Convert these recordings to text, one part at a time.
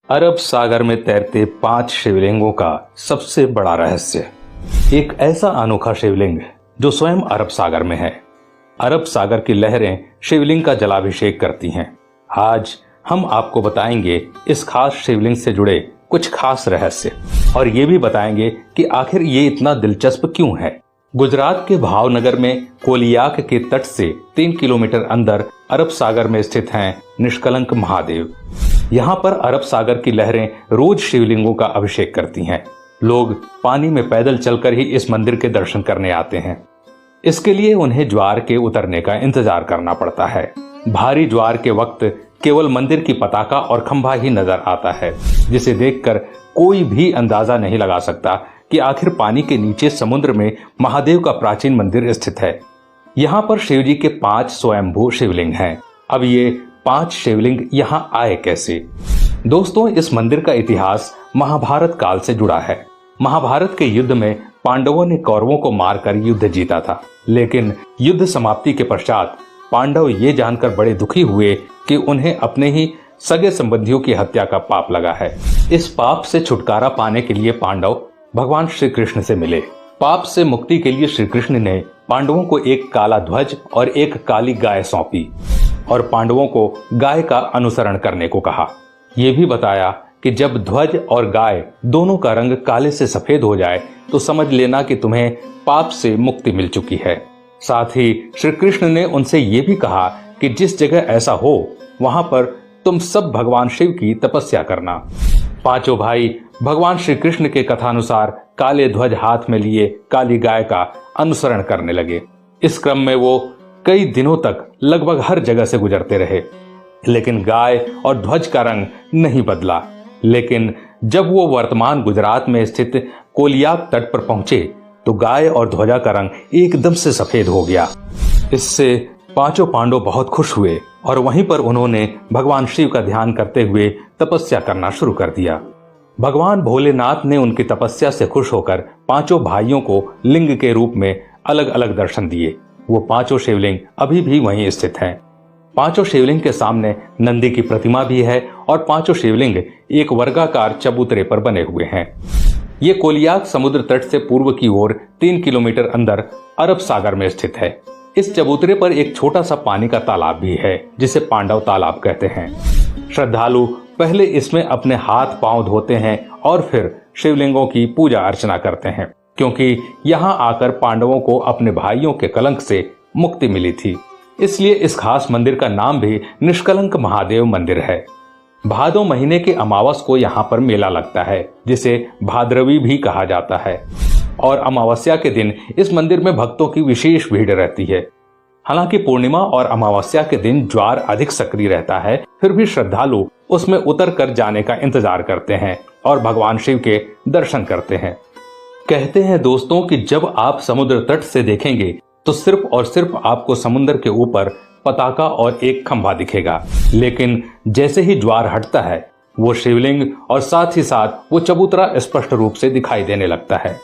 अरब सागर में तैरते 5 शिवलिंगों का सबसे बड़ा रहस्य। एक ऐसा अनोखा शिवलिंग जो स्वयं अरब सागर में है। अरब सागर की लहरें शिवलिंग का जलाभिषेक करती हैं। आज हम आपको बताएंगे इस खास शिवलिंग से जुड़े कुछ खास रहस्य और ये भी बताएंगे कि आखिर ये इतना दिलचस्प क्यों है। गुजरात के भावनगर में कोलियाक के तट से 3 किलोमीटर अंदर अरब सागर में स्थित हैं निष्कलंक महादेव। यहाँ पर अरब सागर की लहरें रोज शिवलिंगों का अभिषेक करती हैं। लोग पानी में पैदल चलकर ही इस मंदिर के दर्शन करने आते हैं। इसके लिए उन्हें ज्वार के उतरने का इंतजार करना पड़ता है। भारी ज्वार के वक्त केवल मंदिर की पताका और खंभा ही नजर आता है, जिसे देखकर कोई भी अंदाजा नहीं लगा सकता कि आखिर पानी के नीचे समुद्र में महादेव का प्राचीन मंदिर स्थित है। यहाँ पर शिव जी के 5 स्वयंभू शिवलिंग हैं। अब ये 5 शिवलिंग यहाँ आए कैसे? दोस्तों, इस मंदिर का इतिहास महाभारत काल से जुड़ा है। महाभारत के युद्ध में पांडवों ने कौरवों को मारकर युद्ध जीता था, लेकिन युद्ध समाप्ति के पश्चात पांडव ये जानकर बड़े दुखी हुए कि उन्हें अपने ही सगे संबंधियों की हत्या का पाप लगा है। इस पाप से छुटकारा पाने के लिए पांडव भगवान श्री कृष्ण से मिले। पाप से मुक्ति के लिए श्री कृष्ण ने पांडवों को एक काला ध्वज और एक काली गाय सौंपी और पांडवों को गाय का अनुसरण करने को कहा। यह भी बताया कि जब ध्वज और गाय दोनों का रंग काले से सफेद हो जाए तो समझ लेना कि तुम्हें पाप से मुक्ति मिल चुकी है। साथ ही श्री कृष्ण ने उनसे ये भी कहा कि जिस जगह ऐसा हो वहां पर तुम सब भगवान शिव की तपस्या करना। पांचों भाई भगवान श्री कृष्ण के कथानुसार काले ध्वज हाथ में लिए काली गाय का अनुसरण करने लगे। इस क्रम में वो कई दिनों तक लगभग हर जगह से गुजरते रहे, लेकिन गाय और ध्वज का रंग नहीं बदला। लेकिन जब वो वर्तमान गुजरात में स्थित कोलियाक तट पर पहुंचे तो गाय और ध्वजा का रंग एकदम से सफेद हो गया। इससे पांचों पांडव बहुत खुश हुए और वहीं पर उन्होंने भगवान शिव का ध्यान करते हुए तपस्या करना शुरू कर दिया। भगवान भोलेनाथ ने उनकी तपस्या से खुश होकर पांचों भाइयों को लिंग के रूप में अलग अलग दर्शन दिए। वो 5 शिवलिंग अभी भी वहीं स्थित हैं। 5 शिवलिंग के सामने नंदी की प्रतिमा भी है और 5 शिवलिंग एक वर्गाकार चबूतरे पर बने हुए हैं। ये कोलियाक समुद्र तट से पूर्व की ओर 3 किलोमीटर अंदर अरब सागर में स्थित है। इस चबूतरे पर एक छोटा सा पानी का तालाब भी है, जिसे पांडव तालाब कहते हैं। श्रद्धालु पहले इसमें अपने हाथ पांव धोते हैं और फिर शिवलिंगों की पूजा अर्चना करते हैं, क्योंकि यहाँ आकर पांडवों को अपने भाइयों के कलंक से मुक्ति मिली थी। इसलिए इस खास मंदिर का नाम भी निष्कलंक महादेव मंदिर है। भादो महीने के अमावस को यहाँ पर मेला लगता है, जिसे भाद्रवी भी कहा जाता है, और अमावस्या के दिन इस मंदिर में भक्तों की विशेष भीड़ रहती है। हालांकि पूर्णिमा और अमावस्या के दिन ज्वार अधिक सक्रिय रहता है, फिर भी श्रद्धालु उसमें उतर कर जाने का इंतजार करते हैं और भगवान शिव के दर्शन करते हैं। कहते हैं दोस्तों कि जब आप समुद्र तट से देखेंगे तो सिर्फ और सिर्फ आपको समुद्र के ऊपर पताका और एक खंभा दिखेगा, लेकिन जैसे ही ज्वार हटता है वो शिवलिंग और साथ ही साथ वो चबूतरा स्पष्ट रूप से दिखाई देने लगता है।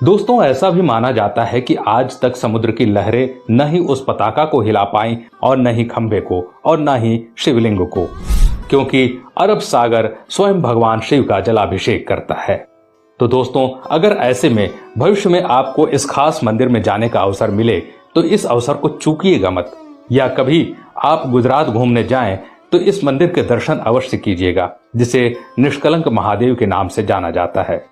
दोस्तों, ऐसा भी माना जाता है कि आज तक समुद्र की लहरें न ही उस पताका को हिला पाई और न ही खंभे को और न ही शिवलिंग को, क्योंकि अरब सागर स्वयं भगवान शिव का जलाभिषेक करता है। तो दोस्तों, अगर ऐसे में भविष्य में आपको इस खास मंदिर में जाने का अवसर मिले तो इस अवसर को चूकिएगा मत, या कभी आप गुजरात घूमने जाएं तो इस मंदिर के दर्शन अवश्य कीजिएगा, जिसे निष्कलंक महादेव के नाम से जाना जाता है।